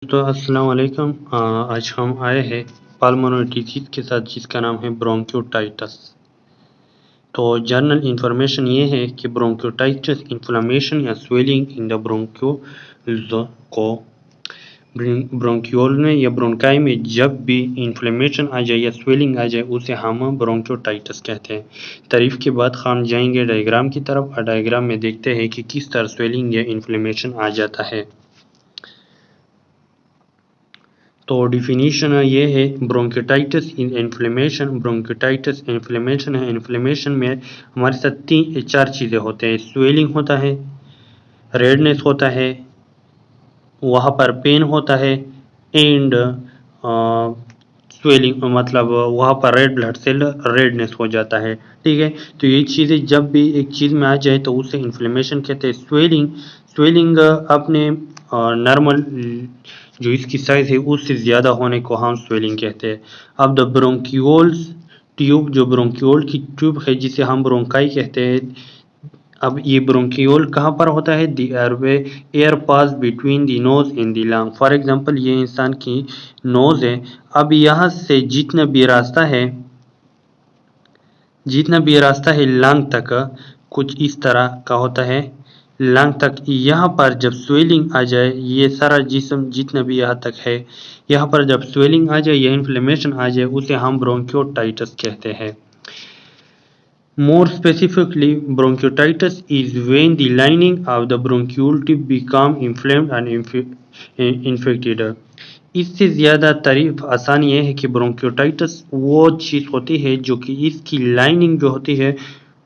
तो अस्सलाम वालेकुम। आज हम आए हैं पल्मोनरी डिजीज के साथ जिसका नाम है ब्रोंकियोटाइटिस। तो जनरल इंफॉर्मेशन ये है कि ब्रोंकियोटाइटिस इन्फ्लेमेशन या स्वेलिंग इन द ब्रोंक्यूल्स को ब्रोंक्यूल में या ब्रोंकाई में जब भी इन्फ्लेमेशन आ जाए या स्वेलिंग आ जाए उसे हम ब्रोंकियोटाइटिस कहते हैं। तारीफ के बाद हम जाएंगे डायग्राम की तरफ और डायग्राम में देखते हैं कि किस तरह स्वेलिंग या इन्फ्लेमेशन आ जाता है। तो डिफिनीशन ये है ब्रोंकियोटाइटिस इन इन्फ्लेमेशन। ब्रोंकियोटाइटिस इन्फ्लेमेशन है। इन्फ्लेमेशन में हमारे साथ चार चीज़ें होते हैं। स्वेलिंग होता है, रेडनेस होता है, वहाँ पर पेन होता है एंड स्वेलिंग मतलब वहाँ पर रेड ब्लड सेल रेडनेस हो जाता है। ठीक है, तो ये चीज़ें जब भी एक चीज़ में आ जाए तो उसे इन्फ्लेमेशन कहते हैं। स्वेलिंग अपने नॉर्मल जो इसकी साइज है उससे ज़्यादा होने को हम स्वेलिंग कहते हैं। अब द ब्रोंक्यूल्स ट्यूब, जो ब्रोंक्यूल की ट्यूब है जिसे हम ब्रोंकाई कहते हैं, अब ये ब्रोंक्यूल कहाँ पर होता है? The airway, air pass between the nose and the lung. For example ये इंसान की नोज है, अब यहाँ से जितना भी रास्ता है लंग तक कुछ इस तरह का होता है। लंग तक यहाँ पर जब स्वेलिंग आ जाए, ये सारा जिस्म जितना भी यहाँ तक है, यहाँ पर जब स्वेलिंग आ जाए या इन्फ्लेमेशन आ जाए उसे हम ब्रोंकियोटाइटिस कहते हैं। More specifically, bronchiolitis is when the lining of the bronchiole tube become inflamed and infected. इससे ज़्यादा तारीफ आसान ये है कि ब्रोंकियोटाइटिस वो चीज़ होती है जो कि इसकी लाइनिंग जो होती है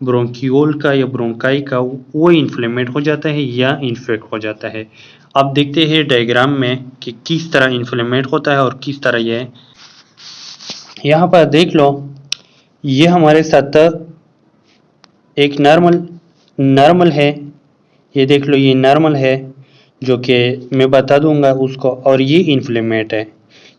ब्रोंकियोल का या ब्रोंकाई का वो इन्फ्लेमेट हो जाता है या इन्फेक्ट हो जाता है। अब देखते हैं डायग्राम में कि किस तरह इन्फ्लेमेट होता है और किस तरह ये। यहाँ पर देख लो, ये हमारे साथ एक नॉर्मल है। ये देख लो, ये नॉर्मल है जो कि मैं बता दूंगा उसको, और ये इन्फ्लेमेट है।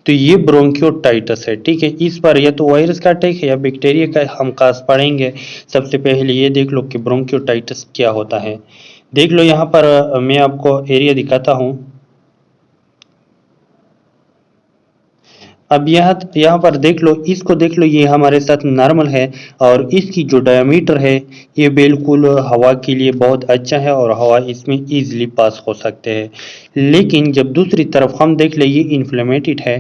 तो ये ब्रोंकियोटाइटिस है। ठीक है, इस पर या तो वायरस का अटैक है या बैक्टीरिया का हम खास पढ़ेंगे। सबसे पहले ये देख लो कि ब्रोंकियोटाइटिस क्या होता है। देख लो यहाँ पर मैं आपको एरिया दिखाता हूँ। अब यहाँ पर देख लो, इसको देख लो, ये हमारे साथ नॉर्मल है और इसकी जो डायमीटर है ये बिल्कुल हवा के लिए बहुत अच्छा है और हवा इसमें इजीली पास हो सकते हैं। लेकिन जब दूसरी तरफ हम देख ले, ये इन्फ्लेमेटेड है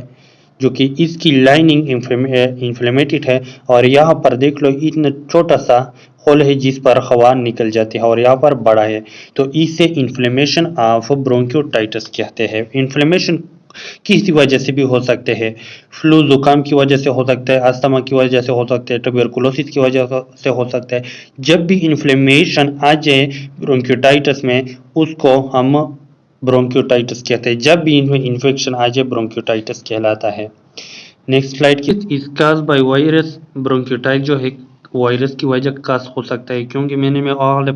जो कि इसकी लाइनिंग इन्फ्लेमेटेड है और यहाँ पर देख लो इतना छोटा सा होल है जिस पर हवा निकल जाती है और यहाँ पर बड़ा है। तो इसे इन्फ्लेमेशन ऑफ ब्रोंकियोटाइटिस कहते हैं। इन्फ्लेमेशन किसी वजह से भी हो सकते हैं। फ्लू जुकाम की वजह से हो सकता है, अस्थमा की वजह से हो सकता है, ट्यूबरकुलोसिस की वजह से हो सकता है। जब भी इन्फ्लेमेशन आ जाए ब्रोंकियोटाइटिस में उसको हम ब्रोंकियोटाइटिस कहते हैं। जब भी इनमें इन्फेक्शन आ जाए ब्रोंकियोटाइटिस कहलाता है। नेक्स्ट स्लाइड की। इस काज बाय वायरस, ब्रोंकियोटाइटिस जो है वायरस की वजह काज हो सकता है, क्योंकि मैं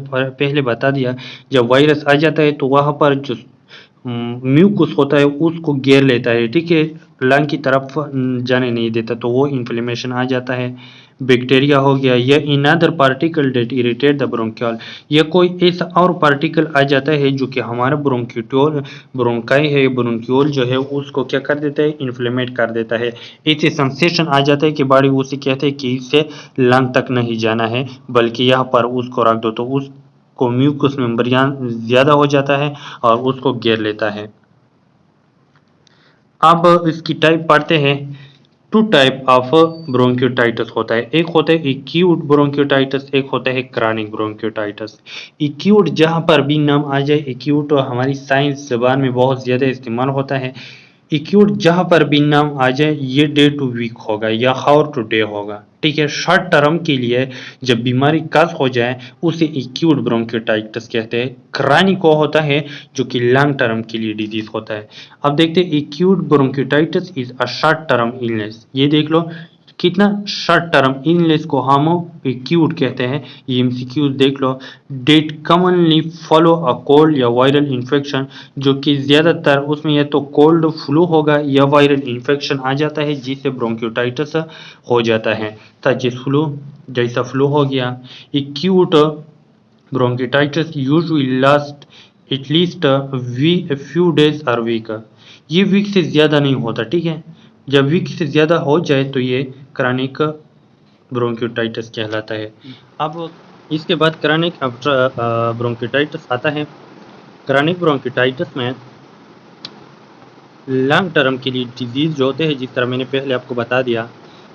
पहले बता दिया जब वायरस आ जाता है तो वहाँ पर जो म्यूकस होता है उसको घेर लेता है। ठीक है, लंग की तरफ जाने नहीं देता, तो वो इन्फ्लेमेशन आ जाता है। बैक्टीरिया हो गया या in other particle that irritate the bronchial, या कोई ऐसा और पार्टिकल आ जाता है जो कि हमारा ब्रोंकाई है, ब्रोंकियोल जो है उसको क्या कर देता है? इन्फ्लेमेट कर देता है। ऐसे सेंसेशन आ जाता है कि बॉडी उसे कहते हैं कि इससे लंग तक नहीं जाना है बल्कि यहाँ पर उसको रख दो, तो उस को म्यूकस मेम्ब्रेन ज़्यादा हो जाता है और उसको घेर लेता है। अब इसकी टाइप पढ़ते हैं। टू टाइप ऑफ ब्रोंकियोटाइटिस होता है, एक होता है एक्यूट ब्रोंकियोटाइटिस, एक होता है क्रॉनिक ब्रोंकियोटाइटिस। एक्यूट जहाँ पर भी नाम आ जाए, एक्यूट हमारी साइंस जबान में बहुत ज़्यादा इस्तेमाल होता है। एक्यूट जहाँ पर भी नाम आ जाए ये डे टू वीक होगा या हावर टू डे होगा। ठीक है, शॉर्ट टर्म के लिए जब बीमारी काज हो जाए उसे एक्यूट ब्रोंकियोटाइटिस कहते हैं। क्रॉनिक वो होता है जो कि लॉन्ग टर्म के लिए डिजीज होता है। अब देखते हैं, acute bronchiolitis is a short term illness. ये देख लो कितना शॉर्ट टर्म इलनेस को हम एक्यूट कहते हैं। ये एमसीक्यूज देख लो। That commonly follow a cold या वायरल इन्फेक्शन, जो कि ज़्यादातर उसमें या तो कोल्ड फ्लू होगा या वायरल इन्फेक्शन आ जाता है जिससे ब्रोंकियोटाइटिस हो जाता है। ताकि फ्लू जैसा फ्लू हो गया। Acute bronchiolitis usually last at least a few days or week। ये वीक से ज़्यादा नहीं होता, ठीक है। जब वीक से ज़्यादा हो जाए तो ये क्रॉनिक ब्रोंकियोटाइटिस कहलाता है। अब इसके बाद क्रॉनिक ब्रोंकियोटाइटिस आता है। क्रॉनिक ब्रोंकियोटाइटिस में लॉन्ग टर्म के लिए डिजीज़ जो होते हैं, जिस तरह मैंने पहले आपको बता दिया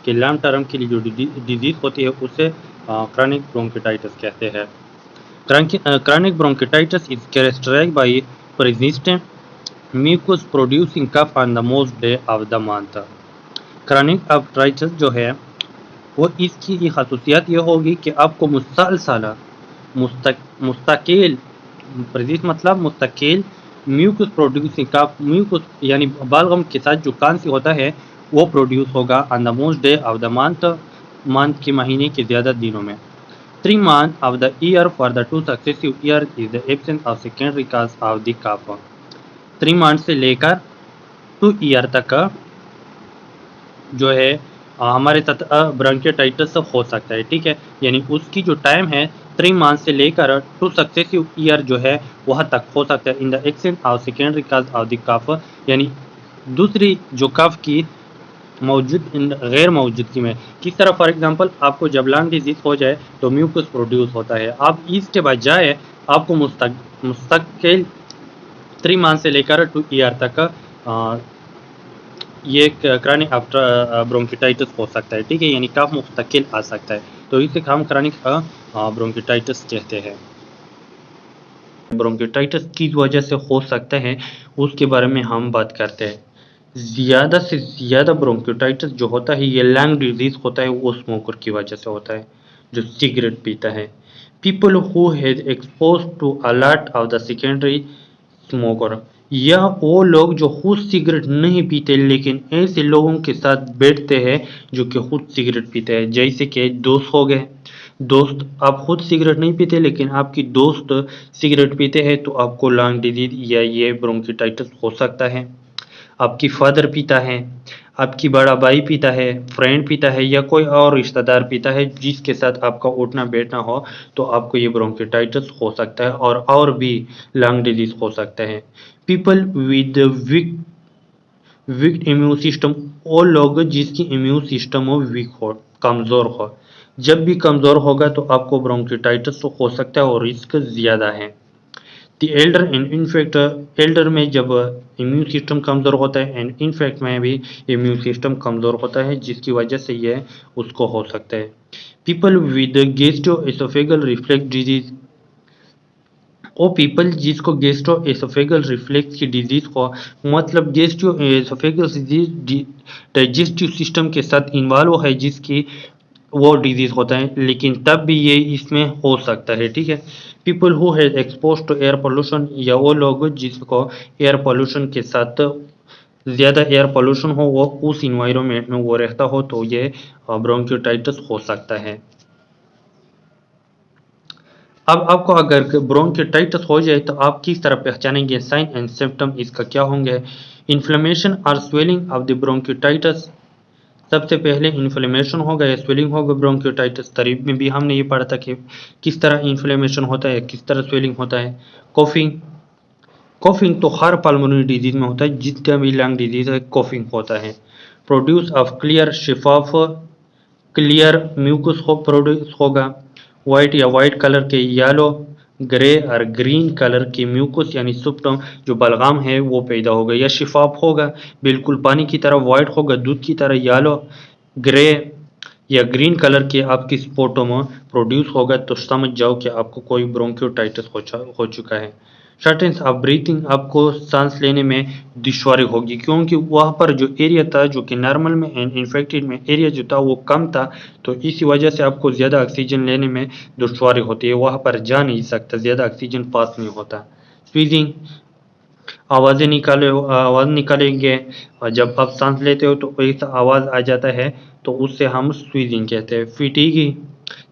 कि लॉन्ग टर्म के लिए जो डिजीज़ होती है उसे क्रॉनिक ब्रोंकियोटाइटिस कहते हैं। Chronic bronchitis is characterized by persistent mucus producing cough on the most day of the month. Chronic bronchitis जो है वो इसकी ये खासियत ये होगी कि आपको मुसलसल मुस्तकिल प्रदिश मतलब मुस्तकिल म्यूकस प्रोड्यूसिंग कफ म्यूकस यानी बालगम के साथ जो खांसी होता है वो प्रोड्यूस होगा on the most day of the month के महीने के ज़्यादा दिनों में। 3 months of the year for the 2 successive years is the absence of secondary cause of the cough. 3 months से लेकर 2 ईयर तक जो है हमारे साथ ब्रोंकियोटाइटिस हो सकता है, ठीक है। यानी उसकी जो टाइम है 3 मंथ से लेकर 2 सक्सेसिव ईयर जो है वह तक हो सकता है in the accent of secondary cause of the cough, यानी दूसरी जो कफ की गैर मौजूदगी में। किस तरह, फॉर एग्जांपल आपको जब लंग डिजीज हो जाए तो म्यूकस प्रोड्यूस होता है, आप इसके बजाय आपको मुस्तकिल 3 मंथ से लेकर 2 ईयर तक ये क्रॉनिक ब्रोंकिटाइटिस हो सकता है, ठीक है। यानी कफ मुस्तकिल आ सकता है, तो इसे हम क्रॉनिक ब्रोंकिटाइटिस कहते हैं। ब्रोंकिटाइटिस किस वजह से हो सकता है उसके बारे में हम बात करते हैं। ज़्यादा से ज़्यादा ब्रोंकिटाइटिस जो होता है ये लंग डिजीज होता है, वो स्मोकर की वजह से होता है जो सिगरेट पीता है। People who has expose to a lot of the secondary smoker, या वो लोग जो खुद सिगरेट नहीं पीते लेकिन ऐसे लोगों के साथ बैठते हैं जो कि खुद सिगरेट पीते हैं, जैसे कि दोस्त हो गए। दोस्त, आप खुद सिगरेट नहीं पीते लेकिन आपकी दोस्त सिगरेट पीते हैं तो आपको लंग डिजीज या ये ब्रोंकिटाइटिस हो सकता है। आपकी फादर पीता है, आपकी बड़ा भाई पीता है, फ्रेंड पीता है या कोई और रिश्तेदार पीता है जिसके साथ आपका उठना बैठना हो तो आपको ये ब्रोंकिटाइटिस हो सकता है, और भी लंग डिजीज हो सकता है। People with weak immune system, वो लोग जिसकी इम्यून सिस्टम हो वीक हो, कमज़ोर हो। जब भी कमज़ोर होगा तो आपको ब्रोंकिटाइटिस हो सकता है और रिस्क ज़्यादा है। The Elder and in fact, Elder में जब इम्यून सिस्टम कमज़ोर होता है एंड इनफेक्ट में भी इम्यून सिस्टम कमज़ोर होता है जिसकी वजह से ये उसको हो सकता है। People with gastroesophageal reflex disease, वो पीपल जिसको गैस्ट्रोएसोफेगल रिफ्लेक्स की डिजीज हो, मतलब गैस्ट्रोएसोफेगल डाइजेस्टिव सिस्टम के साथ इन्वॉल्व है जिसकी वो डिजीज होता है, लेकिन तब भी ये इसमें हो सकता है, ठीक है। People who has expose to air pollution, या वो लोग जिसको एयर पोल्यूशन के साथ ज़्यादा एयर पोल्यूशन हो, वो उस इन्वायरमेंट में वो रहता हो तो ये ब्रोंकियोटाइटिस हो सकता है। अब आपको अगर ब्रोंकियोटाइटिस हो जाए तो आप किस तरह पहचानेंगे, साइन एंड सिम्टम इसका क्या होंगे। इन्फ्लेमेशन और स्वेलिंग ऑफ द ब्रोंकियोटाइटिस, सबसे पहले इन्फ्लेमेशन होगा या स्वेलिंग होगा ब्रोंकियोटाइटिस। तारीफ में भी हमने ये पढ़ा था कि किस तरह इन्फ्लेमेशन होता है, किस तरह स्वेलिंग होता है। कोफिंग, कोफिंग तो हर पल्मोनरी डिजीज में होता है, जिसका भी लंग डिजीज है कोफिंग होता है। प्रोड्यूस ऑफ क्लियर शिफाफ क्लियर म्यूकस हो प्रोड्यूस होगा। वाइट या वाइट कलर के येलो, ग्रे और ग्रीन कलर की म्यूकस यानी सुप्टम जो बलगम है वो पैदा होगा या शिफाफ होगा, बिल्कुल पानी की तरह वाइट होगा, दूध की तरह येलो, ग्रे या ग्रीन कलर के आपकी स्पोटोम प्रोड्यूस होगा, तो समझ जाओ कि आपको कोई ब्रोंकियोटाइटिस हो चुका है। शॉर्टनेस ऑफ ब्रीथिंग, आपको सांस लेने में दुश्वारी होगी क्योंकि वहाँ पर जो एरिया था जो कि नॉर्मल में एंड इन्फेक्टेड में एरिया जो था वो कम था, तो इसी वजह से आपको ज़्यादा ऑक्सीजन लेने में दुश्वारी होती है, वहाँ पर जा नहीं सकता, ज़्यादा ऑक्सीजन पास नहीं होता। स्वीजिंग, आवाज़ निकालेंगे, और जब आप सांस लेते हो तो एक आवाज़ आ जाता है तो उससे हम स्वीजिंग कहते हैं। फिटीगी,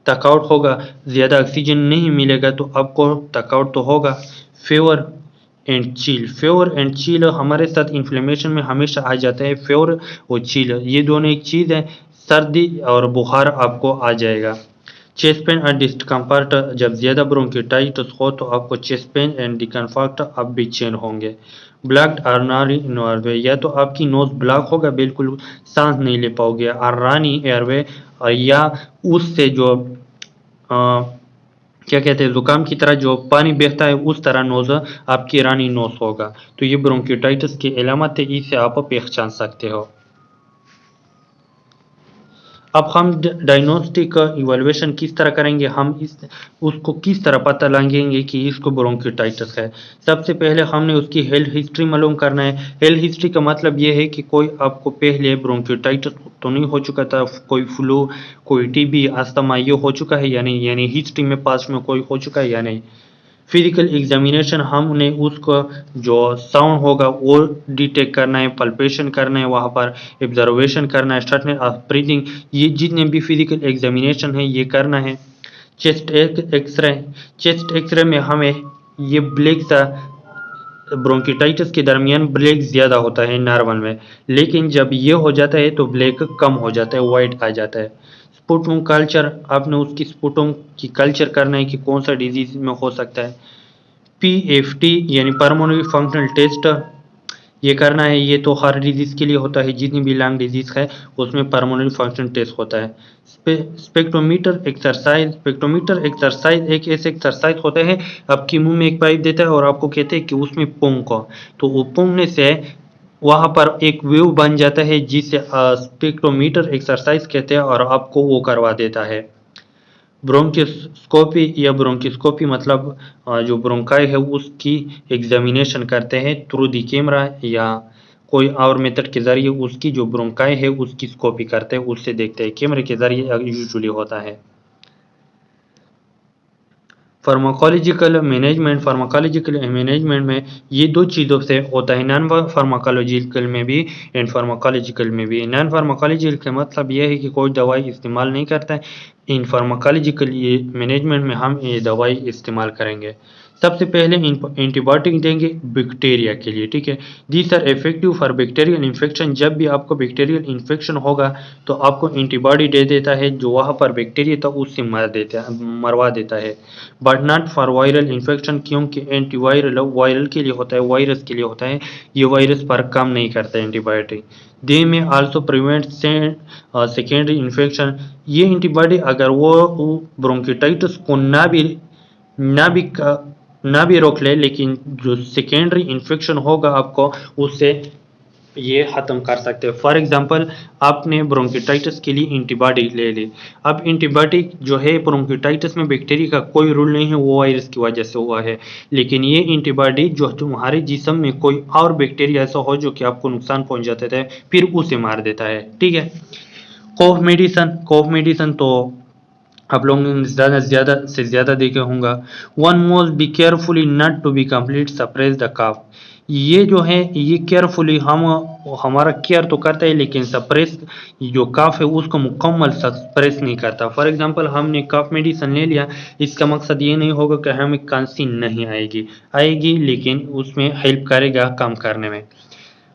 थकावट होगा, ज़्यादा ऑक्सीजन नहीं मिलेगा तो आपको थकावट तो होगा। फेवर एंड चील, फेवर एंड चील हमारे साथ इन्फ्लेमेशन में हमेशा आ जाता है। फेवर और चील ये दोनों एक चीज़ है, सर्दी और बुखार आपको आ जाएगा। चेस्ट पेन एंड डिस्कम्फर्ट, जब ज़्यादा ब्रोंकियोटाइटिस हो तो आपको चेस्ट पेन एंड डिस्कम्फर्ट आप बेचैन होंगे। ब्लॉक्ड आर्नारी एयरवे, या तो आपकी नोज ब्लॉक होगा, बिल्कुल सांस नहीं ले पाओगे। आर्रानी एयरवे, या उससे जो क्या कहते हैं, जुकाम की तरह जो पानी बहता है उस तरह नोज आपकी रानी नोज होगा। तो ये ब्रोंकियोटाइटिस की अलामत है, इससे आप पहचान सकते हो। अब हम डायग्नोस्टिक इवैल्यूएशन किस तरह करेंगे, हम इस उसको किस तरह पता लगाएंगे कि इसको ब्रोंकियोटाइटिस है। सबसे पहले हमने उसकी हेल्थ हिस्ट्री मालूम करना है। हेल्थ हिस्ट्री का मतलब ये है कि कोई आपको पहले ब्रोंकियोटाइटिस तो नहीं हो चुका था, कोई फ्लू, कोई टीबी, अस्थमा ये हो चुका है या नहीं, यानी हिस्ट्री में पास्ट में कोई हो चुका है या नहीं। फिजिकल एग्जामिनेशन, हमने उसको जो साउंड होगा वो डिटेक्ट करना है, पल्पेशन करना है, वहाँ पर ऑब्जर्वेशन करना है, स्टार्टनेस ऑफ ब्रीदिंग, ये जितने भी फिजिकल एग्जामिनेशन है ये करना है। चेस्ट एक्सरे, चेस्ट एक्सरे में हमें ये ब्लैक सा ब्रोंकिटाइटिस के दरमियान ब्लैक ज़्यादा होता है नॉर्मल में, लेकिन जब ये हो जाता है तो ब्लैक कम हो जाता है, वाइट आ जाता है। स्पुटम कल्चर, आपने उसकी स्पुटम की कल्चर करना है कि कौन सा डिजीज में हो सकता है। पीएफटी यानी पल्मोनरी फंक्शनल टेस्ट, ये करना है। ये तो हर डिजीज के लिए होता है, जितनी भी लंग डिजीज है उसमें पल्मोनरी फंक्शन टेस्ट होता है। स्पेक्ट्रोमीटर एक्सरसाइज, स्पेक्ट्रोमीटर एक्सरसाइज एक ऐसे एक्सरसाइज होते हैं, आपके मुंह में एक पाइप देता है और आपको कहते हैं कि उसमें पोंको, तो वो पोंगने से वहां पर एक वेव बन जाता है जिसे स्पेक्ट्रोमीटर एक्सरसाइज कहते हैं, और आपको वो करवा देता है। ब्रोंकोस्कोपी या ब्रोंकोस्कोपी मतलब जो ब्रोंकाई है उसकी एग्जामिनेशन करते हैं थ्रू दी कैमरा, या कोई और मेथड के जरिए उसकी जो ब्रोंकाई है उसकी स्कोपी करते हैं, उससे देखते हैं, कैमरे के जरिए यूजुअली होता है। फार्माकोलॉजिकल मैनेजमेंट, फार्माकोलॉजिकल मैनेजमेंट में ये दो चीज़ों से होता है, नॉन फार्माकोलॉजिकल में भी एंड फार्माकोलॉजिकल में भी। नॉन फार्माकोलॉजिकल का मतलब ये है कि कोई दवाई इस्तेमाल नहीं करता है, इन फार्माकोलॉजिकल ये मैनेजमेंट में हम ये दवाई इस्तेमाल करेंगे। सबसे पहले एंटीबायोटिक देंगे बैक्टीरिया के लिए, ठीक है। These are effective for bacterial infection, जब भी आपको बैक्टीरियल इन्फेक्शन होगा तो आपको एंटीबॉडी दे देता है, जो वहाँ पर बैक्टीरिया था उससे मरवा देता है, but not for viral infection, क्योंकि एंटीवायरल वायरल के लिए होता है, वायरस के लिए होता है, ये वायरस पर काम नहीं करता है एंटीबायोटिक। दे में आल्सो प्रिवेंट सेकेंडरी इन्फेक्शन, ये एंटीबॉडी अगर वो ब्रोंकिटाइटिस को ना भी ना भी रोक ले, लेकिन जो सेकेंडरी इन्फेक्शन होगा आपको उससे ये ख़त्म कर सकते हैं। फॉर एग्जांपल आपने ब्रोंकिटाइटिस के लिए एंटीबॉडी ले ली, अब एंटीबायोटिक जो है ब्रोंकिटाइटिस में बैक्टीरिया का कोई रोल नहीं है, वो वायरस की वजह से हुआ है, लेकिन ये एंटीबॉडी जो तुम्हारे जिस्म में कोई और बैक्टीरिया ऐसा हो जो कि आपको नुकसान पहुंच जाता है फिर उसे मार देता है, ठीक है। कोफ मेडिसन, कोफ मेडिसन तो आप लोगों ने ज़्यादा से ज़्यादा देखे होंगे। One must be carefully not to be complete suppress the cough, ये जो है ये केयरफुली हम हमारा केयर तो करता है लेकिन सप्रेस जो काफ है उसको मुकम्मल सप्रेस नहीं करता। फॉर एग्जांपल हमने काफ मेडिसिन ले लिया, इसका मकसद ये नहीं होगा कि हमें खांसी नहीं आएगी लेकिन उसमें हेल्प करेगा काम करने में।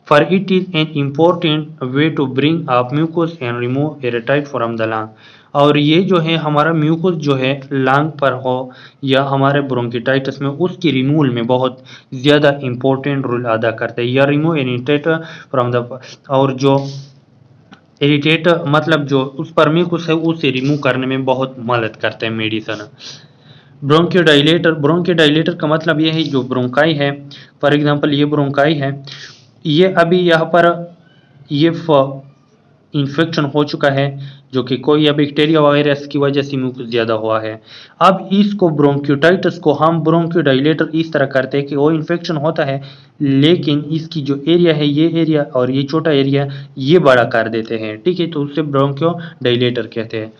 For it is an important way to bring up mucus and remove irritate from the lung, और ये जो है हमारा म्यूकस जो है लंग पर हो या हमारे ब्रोंकिटाइटिस में उसकी रिमूवल में बहुत ज़्यादा इम्पोर्टेंट रोल अदा करते हैं, या रिमूव इरिटेट फ्रॉम द, और जो इरिटेट मतलब जो उस पर म्यूकस है उसे रिमूव करने में बहुत मदद करते हैं मेडिसन। ब्रोंकियोडाइलेटर, ब्रोंकियोडाइलेटर का मतलब ये है जो ब्रोंकाई है, फॉर एग्जांपल ये ब्रोंकाई है, ये अभी यहाँ पर ये इन्फेक्शन हो चुका है जो कि कोई या बैक्टीरिया वायरस की वजह से म्यूकस ज़्यादा हुआ है। अब इसको ब्रोंकियोटाइटिस को हम ब्रोंकियोडाइलेटर इस तरह करते हैं कि वो इन्फेक्शन होता है लेकिन इसकी जो एरिया है ये एरिया और ये छोटा एरिया ये बड़ा कर देते हैं, ठीक है, तो उससे ब्रोंकियोडाइलेटर कहते हैं।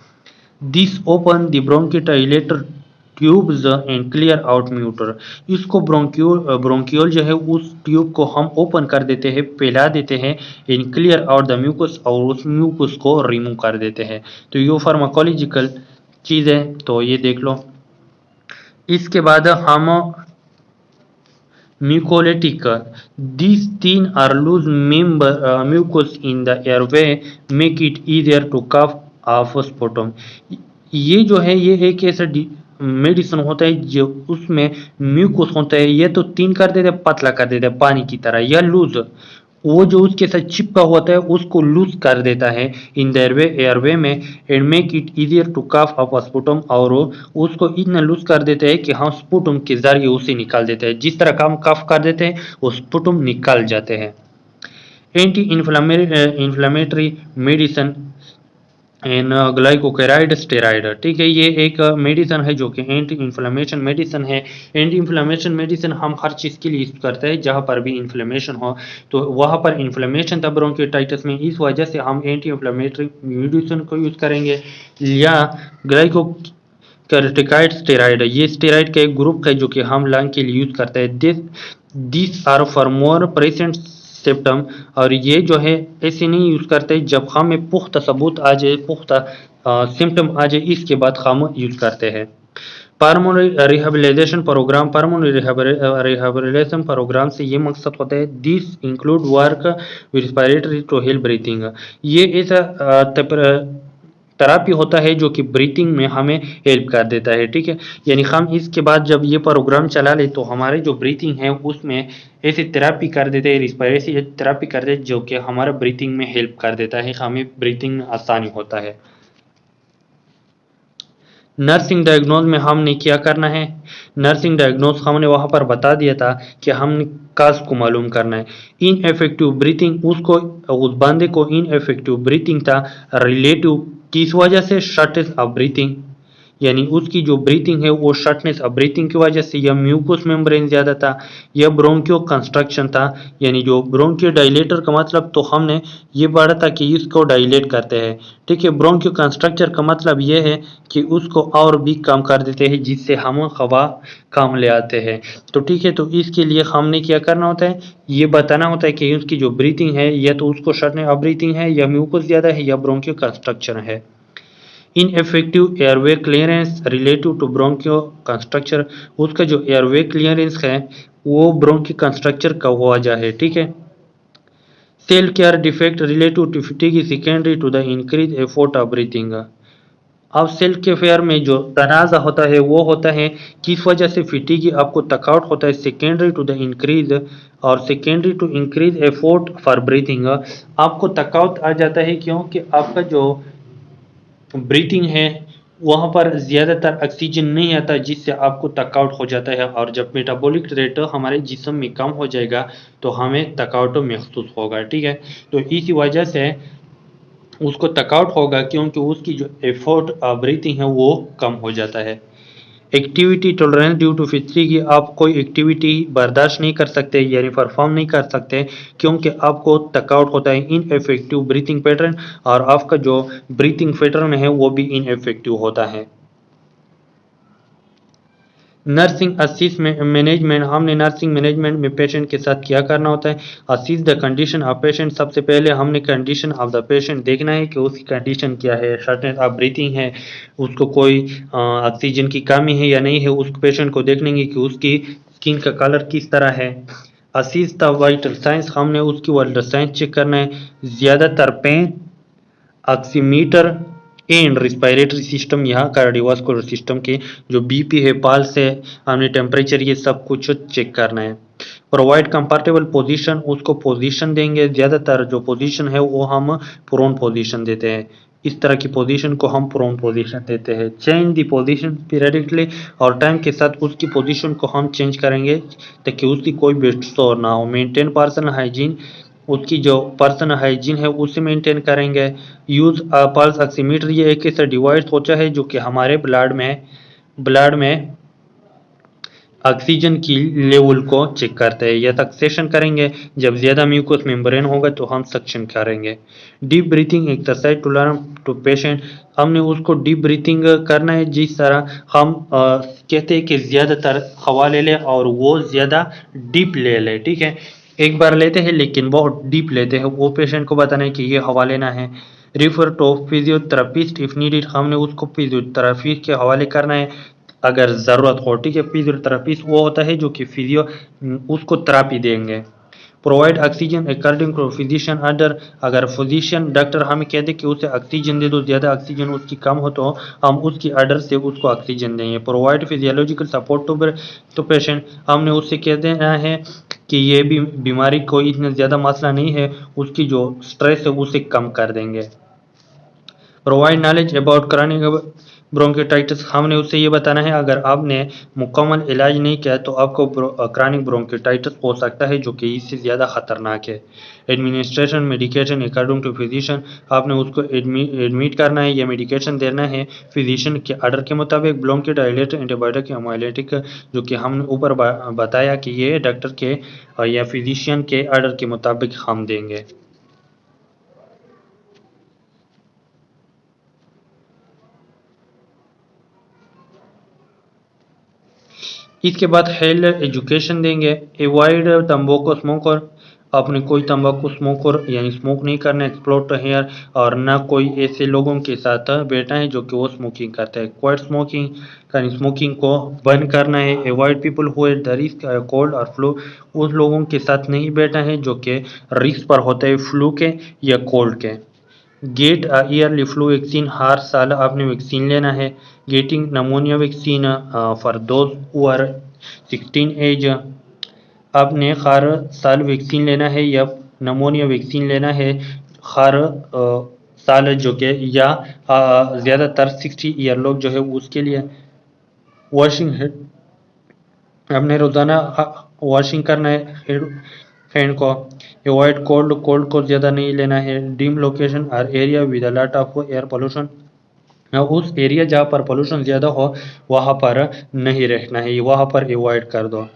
This open the bronchodilator tubes and clear out म्यूटर, इसको ब्रोंकियोल जो है उस ट्यूब को हम ओपन कर देते हैं, फैला देते हैं, in clear out the mucus, और उस म्यूकस को रिमूव कर देते हैं। तो ये फार्माकोलॉजिकल चीज़ है, तो ये देख लो। इसके बाद हम म्यूकोलिटिक, these तीन are loose mucus in the airway make it easier to cough off sputum, ये जो है ये एक ऐसा मेडिसिन होता है जो उसमें म्यूकस होता है, ये तो तीन कर देते हैं, पतला कर देते हैं पानी की तरह, या लूज, वो जो उसके साथ चिपका होता है उसको लूज कर देता है इन द एयरवे में, and make it easier to cough up sputum, और उसको इतना लूज कर देते हैं कि हम स्पुटम के जरिए उसे निकाल देते हैं, जिस तरह का हम कफ कर देते हैं वो स्पुटम निकाल जाते हैं। Anti inflammatory medicine and glucocorticoid steroid, ठीक है, ये एक मेडिसिन है जो कि एंटी इन्फ्लेमेशन मेडिसिन है। एंटी इन्फ्लेमेशन मेडिसिन हम हर चीज़ के लिए यूज़ करते हैं जहाँ पर भी इन्फ्लेमेशन हो, तो वहाँ पर इन्फ्लेमेशन था ब्रोंकियोटाइटिस में, इस वजह से हम एंटी इन्फ्लेमेटरी मेडिसिन को यूज़ करेंगे। या ग्लाइको कर्टिकाइड स्टेराइड, ये स्टेराइड का एक ग्रुप है जो कि हम लंग के लिए यूज़ करते हैं। This are for more present symptom, और ये जो है ऐसे नहीं यूज़ करते जब हमें पुख्ता सबूत आ जाए, पुख्ता सिम्टम आ जाए, इसके बाद हम यूज़ करते हैं। Pulmonary rehabilitation program, pulmonary rehabilitation program से ये मकसद होता है, this include work respiratory to help breathing, ये ऐसा थेरापी होता है जो कि ब्रीथिंग में हमें हेल्प कर देता है, ठीक है। यानी हम इसके बाद जब ये प्रोग्राम चला ले तो हमारे जो ब्रीथिंग है उसमें ऐसे थेरापी कर देते हैं, रिस्पिरेटरी थेरापी कर देते हैं जो कि हमारा ब्रीथिंग में हेल्प कर देता है, हमें ब्रीथिंग में आसानी होता है। नर्सिंग डायग्नोज में हमने क्या करना है, नर्सिंग डायग्नोज हमने वहाँ पर बता दिया था कि हमने काज को मालूम करना है। इनएफेक्टिव ब्रीथिंग, उसको उस बंदे को इनएफेक्टिव ब्रीथिंग था रिलेटिव किस वजह से, शॉर्टेज ऑफ ब्रीथिंग, यानी उसकी जो ब्रीथिंग है वो शॉर्टनेस ऑफ ब्रीथिंग की वजह से, या म्यूकस मेम्ब्रेन ज़्यादा था, या ब्रोंकियो कंस्ट्रक्शन था, यानी जो ब्रोंकियो डायलेटर का मतलब तो हमने ये पढ़ा था कि इसको डायलेट करते हैं, ठीक है। ब्रोंकियो कंस्ट्रक्चर का मतलब ये है कि उसको और भी कम कर देते हैं जिससे हम हवा कम ले आते हैं, तो ठीक है। तो इसके लिए हमने क्या करना होता है, ये बताना होता है कि उसकी जो ब्रीथिंग है या तो उसको शॉर्टनेस ऑफ ब्रीथिंग है, या म्यूकस ज़्यादा है, या ब्रोंकियो कंस्ट्रक्शन है। इनएफेक्टिव एयरवे क्लियरेंस रिलेटिव टू ब्रोंकियो कंस्ट्रक्चर, उसका जो एयरवे क्लियरेंस है वो ब्रोंकी कंस्ट्रक्चर का वजह है, ठीक है। Cell care defect relative to fatigue secondary to the increase effort of breathing, अब सेल के फेयर में जो तनाज़ा होता है वो होता है किस वजह से, फिटिगी आपको थकावट होता है, सेकेंडरी टू द इंक्रीज, और secondary to increase effort for breathing, आपको थकावट आ जाता है क्योंकि आपका जो ब्रीथिंग है वहाँ पर ज़्यादातर ऑक्सीजन नहीं आता जिससे आपको थकावट हो जाता है, और जब मेटाबॉलिक रेट हमारे जिस्म में कम हो जाएगा तो हमें थकावट महसूस होगा, ठीक है। तो इसी वजह से उसको थकावट होगा क्योंकि उसकी जो एफर्ट ब्रीथिंग है वो कम हो जाता है। एक्टिविटी टॉलरेंस ड्यू टू फिटरी, आप कोई एक्टिविटी बर्दाश्त नहीं कर सकते यानी परफॉर्म नहीं कर सकते क्योंकि आपको थकावट होता है, इनएफेक्टिव ब्रीथिंग पैटर्न, और आपका जो ब्रीथिंग पैटर्न है वो भी इनएफेक्टिव होता है। नर्सिंग असिस्ट मैनेजमेंट, हमने नर्सिंग मैनेजमेंट में पेशेंट के साथ क्या करना होता है, assist the condition of patient, सबसे पहले हमने कंडीशन ऑफ द पेशेंट देखना है कि उसकी कंडीशन क्या है, शॉर्टनेस ऑफ ब्रीथिंग है, उसको कोई ऑक्सीजन की कमी है या नहीं है, उस पेशेंट को देखेंगे कि उसकी स्किन का कलर किस तरह है। असिस्ट द वाइटल साइंस, हमने उसकी वाइटल साइंस चेक करना है, ज़्यादातर pen oximeter and respiratory system, यहाँ कार्डियोवास्कुलर सिस्टम के जो बीपी है, पल्स है, हमने टेम्परेचर, ये सब कुछ चेक करना है। प्रोवाइड कंफर्टेबल पोजीशन, उसको पोजीशन देंगे, ज़्यादातर जो पोजीशन है वो हम प्रोन पोजीशन देते हैं, इस तरह की पोजीशन को हम प्रोन पोजीशन देते हैं। चेंज दी पोजीशन पीरियडिकली, और टाइम के साथ उसकी पोजीशन को हम चेंज करेंगे ताकि उसकी कोई डिस्टर्ब ना हो। मेंटेन पर्सनल हाइजीन, उसकी जो पर्सनल हाइजीन है उसे मेंटेन करेंगे। यूज़ पल्स ऑक्सीमीटर, ये एक ऐसा डिवाइस होता है जो कि हमारे ब्लड में ऑक्सीजन की लेवल को चेक करते हैं, या सक्सेशन करेंगे, जब ज़्यादा म्यूकस मेम्ब्रेन होगा तो हम सक्शन करेंगे। Deep breathing exercise to learn to patient, हमने उसको डीप ब्रीथिंग करना है जिस तरह हम कहते हैं कि ज़्यादातर हवा ले लें और वो ज़्यादा डीप ले लें, ठीक है। एक बार लेते हैं लेकिन बहुत डीप लेते हैं, वो पेशेंट को बताना है कि ये हवा लेना है। Refer to physiotherapist if needed, हमने उसको फिजियोथेरापी के हवाले करना है अगर ज़रूरत हो, ठीक है। फिजियोथेरापिस्ट वो होता है जो कि उसको थेरापी देंगे। Provide oxygen according to physician order, अगर फिजिशियन डॉक्टर हमें कह दे कि उसे ऑक्सीजन दे दो, ज़्यादा ऑक्सीजन उसकी कम हो तो हम उसकी ऑर्डर से उसको ऑक्सीजन देंगे। Provide physiological support to patient, हमने उससे कह देना है कि ये भी बीमारी कोई इतना ज़्यादा मसला नहीं है, उसकी जो स्ट्रेस है उसे कम कर देंगे। प्रोवाइड नॉलेज अबाउट क्रॉनिक ब्रोंकियोटाइटिस, हमने उससे ये बताना है अगर आपने मुकम्मल इलाज नहीं किया तो आपको क्रॉनिक ब्रोंकियोटाइटिस हो सकता है जो कि इससे ज़्यादा ख़तरनाक है। Administration medication according to physician, आपने उसको एडमिट करना है या मेडिकेशन देना है फिजिशियन के ऑर्डर के मुताबिक। ब्रोंकियोडायलेटर एंटीबायोटिक हेमोलिटिक, जो कि हमने ऊपर बताया कि ये डॉक्टर के या फिजिशियन के ऑर्डर के मुताबिक हम देंगे। इसके बाद हेल्थ एजुकेशन देंगे। अवॉइड तंबाकू स्मोकर, आपने कोई तंबाकू स्मोकर यानी स्मोक नहीं करना, एक्सप्लोर टू हेयर, और ना कोई ऐसे लोगों के साथ बैठना है जो कि वो स्मोकिंग करते हैं। क्वाइट स्मोकिंग यानी स्मोकिंग को बंद करना है। Avoid people who have the risk cold और फ्लू, उस लोगों के साथ नहीं बैठना है जो कि रिस्क पर होते हैं फ्लू के या कोल्ड के। गेट ईयरली फ्लू वैक्सीन, हर साल आपने वैक्सीन लेना है। Getting pneumonia vaccine for those who are 16 age, आपने हर साल वैक्सीन लेना है या नमोनिया वैक्सीन लेना है हर साल, जो कि या ज़्यादातर 60 ईयर लोग जो है उसके लिए। वॉशिंग है, आपने रोज़ाना वॉशिंग करना है हैंड को। अवॉइड कोल्ड, कोल्ड को ज़्यादा नहीं लेना है। डिम लोकेशन और area with a lot of air pollution, उस एरिया जहाँ पर पोल्यूशन ज़्यादा हो वहाँ पर नहीं रहना है, वहाँ पर अवॉइड कर दो।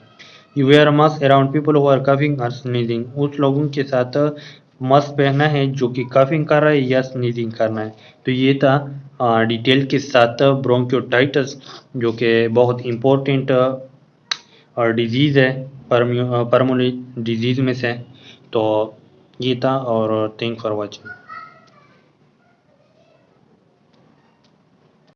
You wear mask around people who are coughing और स्नीजिंग, उस लोगों के साथ मास्क पहनना है जो कि कफिंग कर रहा है या स्नीजिंग करना है। तो ये था डिटेल के साथ ब्रोंकियोटाइटिस, जो कि बहुत इम्पोर्टेंट और डिजीज़ है, परमोनरी डिजीज़ में से। तो ये था, और थैंक फॉर वॉचिंग।